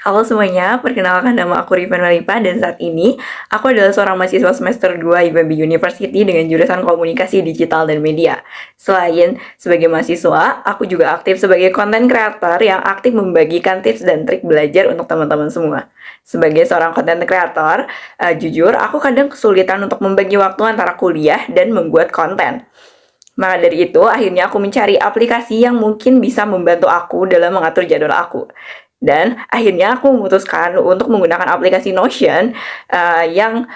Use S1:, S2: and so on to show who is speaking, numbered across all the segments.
S1: Halo semuanya, perkenalkan nama aku Riven Malipa dan saat ini aku adalah seorang mahasiswa semester 2 IPB University dengan jurusan Komunikasi Digital dan Media. Selain sebagai mahasiswa, aku juga aktif sebagai content creator yang aktif membagikan tips dan trik belajar untuk teman-teman semua. Sebagai seorang content creator, jujur aku kadang kesulitan untuk membagi waktu antara kuliah dan membuat konten. Maka dari itu, akhirnya aku mencari aplikasi yang mungkin bisa membantu aku dalam mengatur jadwal aku. Dan akhirnya aku memutuskan untuk menggunakan aplikasi Notion yang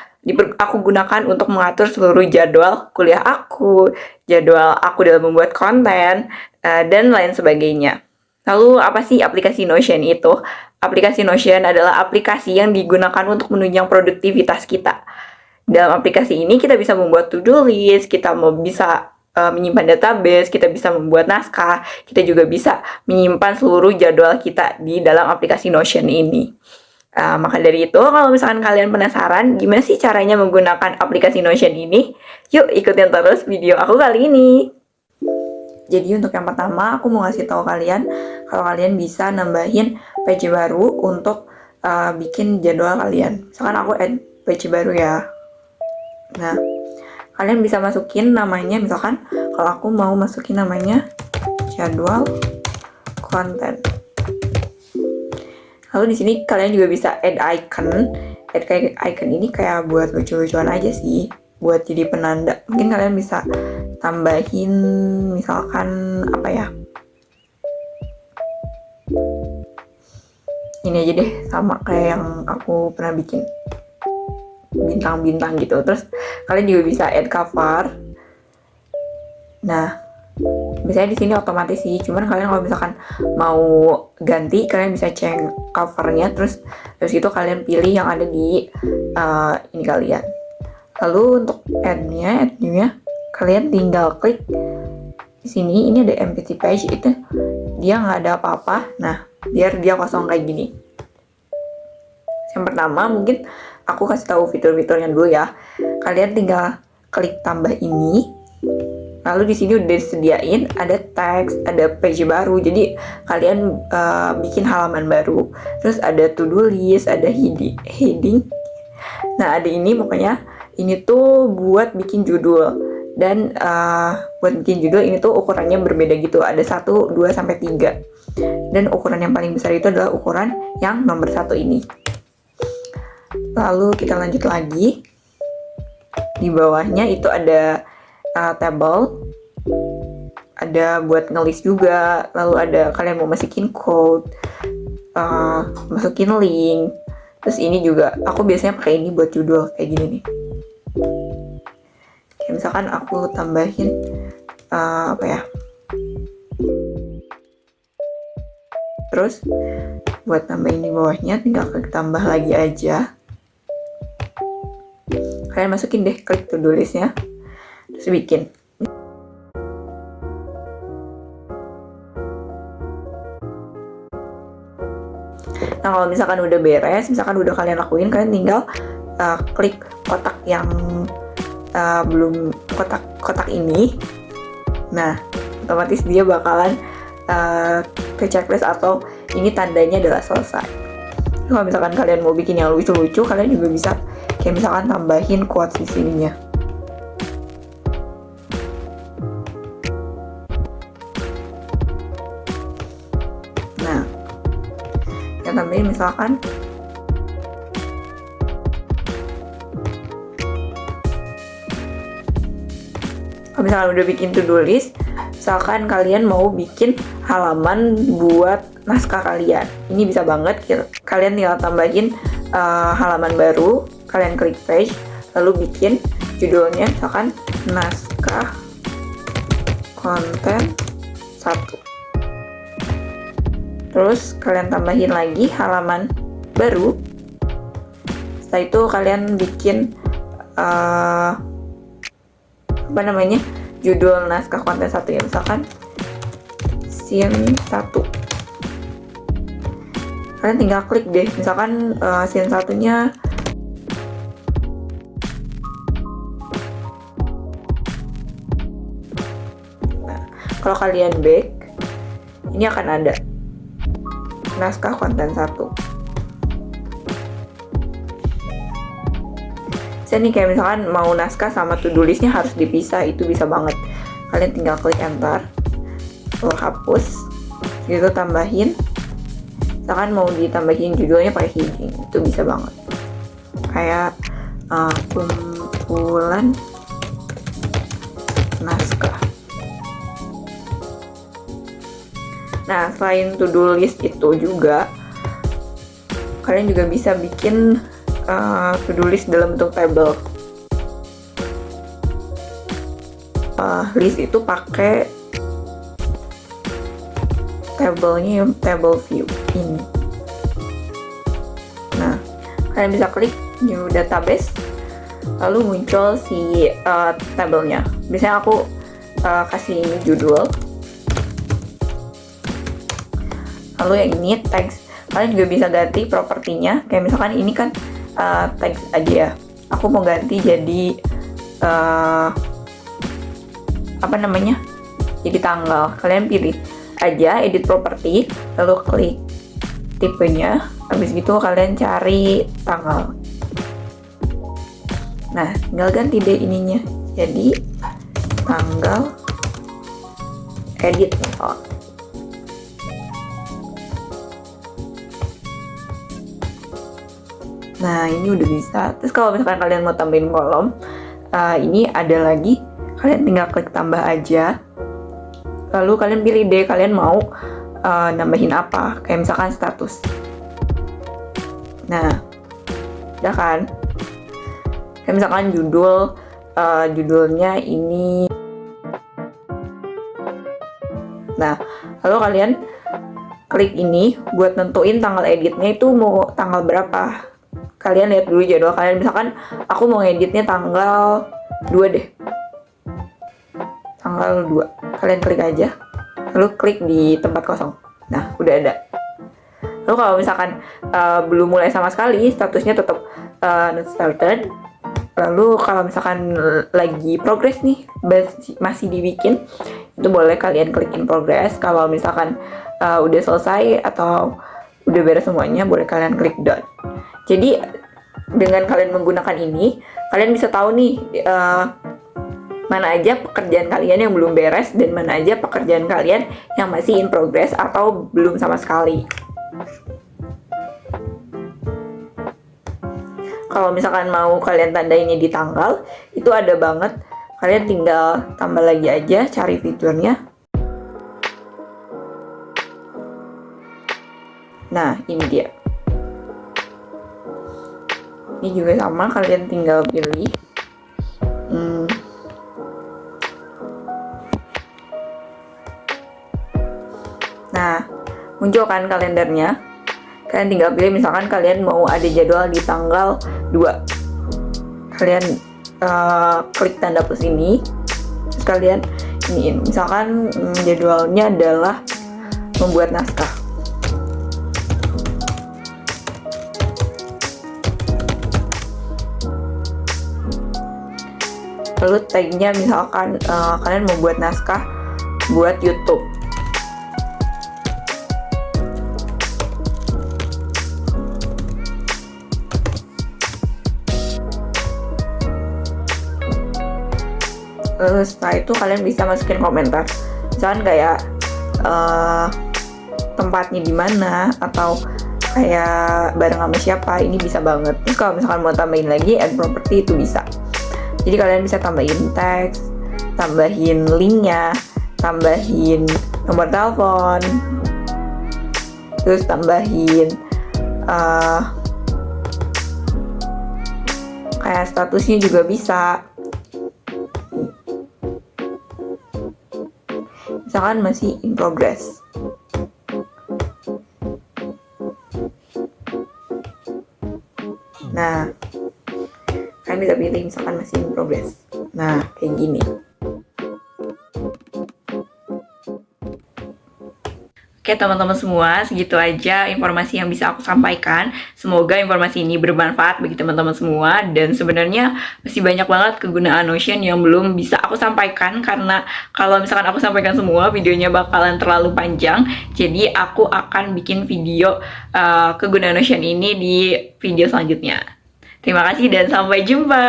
S1: aku gunakan untuk mengatur seluruh jadwal kuliah aku, jadwal aku dalam membuat konten, dan lain sebagainya. Lalu apa sih aplikasi Notion itu? Aplikasi Notion adalah aplikasi yang digunakan untuk menunjang produktivitas kita. Dalam aplikasi ini kita bisa membuat to-do list, kita bisa menyimpan database, kita bisa membuat naskah, kita juga bisa menyimpan seluruh jadwal kita di dalam aplikasi Notion ini. Maka dari itu, kalau misalkan kalian penasaran gimana sih caranya menggunakan aplikasi Notion ini, yuk ikutin terus video aku kali ini. Jadi untuk yang pertama, aku mau ngasih tahu kalian kalau kalian bisa nambahin page baru untuk bikin jadwal kalian. Misalkan aku add page baru ya. Nah, kalian bisa masukin namanya, misalkan kalau aku mau masukin namanya jadwal konten. Lalu di sini kalian juga bisa add icon. Add icon ini kayak buat lucu-lucuan aja sih, buat jadi penanda. Mungkin kalian bisa tambahin misalkan apa ya? Ini aja deh, sama kayak yang aku pernah bikin. Bintang-bintang gitu. Terus kalian juga bisa add cover. Nah, biasanya di sini otomatis sih. Cuman kalian kalau misalkan mau ganti, kalian bisa change covernya. Terus itu kalian pilih yang ada di ini kalian. Lalu untuk add-nya kalian tinggal klik di sini. Ini ada empty page, itu dia nggak ada apa-apa. Nah, biar dia kosong kayak gini. Yang pertama mungkin aku kasih tahu fitur-fiturnya dulu ya. Kalian tinggal klik tambah ini. Lalu di sini udah disediain ada teks, ada page baru. Jadi kalian bikin halaman baru. Terus ada to-do list, ada heading. Nah, ada ini pokoknya ini tuh buat bikin judul. Dan buat bikin judul ini tuh ukurannya berbeda gitu. Ada 1, 2 sampai 3. Dan ukuran yang paling besar itu adalah ukuran yang nomor 1 ini. Lalu kita lanjut lagi. Di bawahnya itu ada table, ada buat ngelis juga. Lalu ada kalian mau masukin code, masukin link. Terus ini juga aku biasanya pakai ini buat judul kayak gini nih. Kayak misalkan aku tambahin apa ya? Terus buat tambahin di bawahnya tinggal klik tambah lagi aja. Kalian masukin deh, klik to-do list-nya, terus bikin. Nah, kalau misalkan udah beres, misalkan udah kalian lakuin, kalian tinggal klik kotak yang belum kotak ini. Nah, otomatis dia bakalan ke checklist atau ini tandanya adalah selesai. Kalau misalkan kalian mau bikin yang lucu-lucu, kalian juga bisa kayak misalkan tambahin quotes di sininya. Nah, kita tambahin misalkan kalau misalkan udah bikin to-do list, misalkan kalian mau bikin halaman buat naskah kalian, ini bisa banget kalian tinggal tambahin halaman baru, kalian klik page, lalu bikin judulnya misalkan naskah konten 1. Terus kalian tambahin lagi halaman baru. Setelah itu kalian bikin judul naskah konten 1 ya, misalkan scene 1. Kalian tinggal klik deh, misalkan scene 1-nya kalau kalian back, ini akan ada naskah konten 1. Bisa nih kayak misalkan mau naskah sama to-do listnya harus dipisah, itu bisa banget. Kalian tinggal klik enter, lalu hapus, gitu tambahin. Misalkan mau ditambahin judulnya pakai heading, itu bisa banget. Kayak kumpulan naskah. Nah, selain to-do list itu juga kalian juga bisa bikin to-do list dalam bentuk table. List itu pakai tabelnya table view ini. Nah, kalian bisa klik new database, lalu muncul si tabelnya. Biasanya aku kasih ini judul, lalu yang ini text. Kalian juga bisa ganti propertinya, kayak misalkan ini kan text aja ya, aku mau ganti jadi jadi tanggal. Kalian pilih aja edit property, lalu klik tipenya, habis gitu kalian cari tanggal. Nah, tinggal ganti deh ininya jadi tanggal edit misal. Nah, ini udah bisa. Terus kalau misalkan kalian mau tambahin kolom, ini ada lagi, kalian tinggal klik tambah aja, lalu kalian pilih deh kalian mau nambahin apa, kayak misalkan status. Nah, udah kan, kayak misalkan judulnya ini. Nah, lalu kalian klik ini buat nentuin tanggal editnya itu mau tanggal berapa. Kalian lihat dulu jadwal kalian, misalkan aku mau ngeditnya tanggal 2 deh, tanggal 2. Kalian klik aja, lalu klik di tempat kosong. Nah, udah ada. Lalu kalau misalkan belum mulai sama sekali, statusnya tetap not started. Lalu kalau misalkan lagi progress nih, masih dibikin, itu boleh kalian klik in progress. Kalau misalkan udah selesai atau udah beres semuanya, boleh kalian klik done. Jadi dengan kalian menggunakan ini, kalian bisa tahu nih mana aja pekerjaan kalian yang belum beres dan mana aja pekerjaan kalian yang masih in progress atau belum sama sekali. Kalau misalkan mau kalian tandainnya di tanggal, itu ada banget. Kalian tinggal tambah lagi aja, cari fiturnya. Nah, ini dia. Ini juga sama, kalian tinggal pilih. Nah, muncul kan kalendernya. Kalian tinggal pilih, misalkan kalian mau ada jadwal di tanggal 2. Kalian klik tanda plus ini, terus kalian iniin. Misalkan jadwalnya adalah membuat naskah. Lalu tagnya misalkan kalian mau buat naskah buat YouTube. Lalu setelah itu kalian bisa masukin komentar, misalkan kayak tempatnya di mana atau kayak bareng sama siapa, ini bisa banget. Terus kalau misalkan mau tambahin lagi add property, itu bisa. Jadi kalian bisa tambahin teks, tambahin linknya, tambahin nomor telepon, terus tambahin kayak statusnya juga bisa. Misalkan masih in progress. Nah, kalian bisa pilih misalkan masih in progress. Nah, kayak gini. Oke teman-teman semua, segitu aja informasi yang bisa aku sampaikan. Semoga informasi ini bermanfaat bagi teman-teman semua. Dan sebenarnya masih banyak banget kegunaan Notion yang belum bisa aku sampaikan, karena kalau misalkan aku sampaikan semua, videonya bakalan terlalu panjang. Jadi aku akan bikin video kegunaan Notion ini di video selanjutnya. Terima kasih dan sampai jumpa.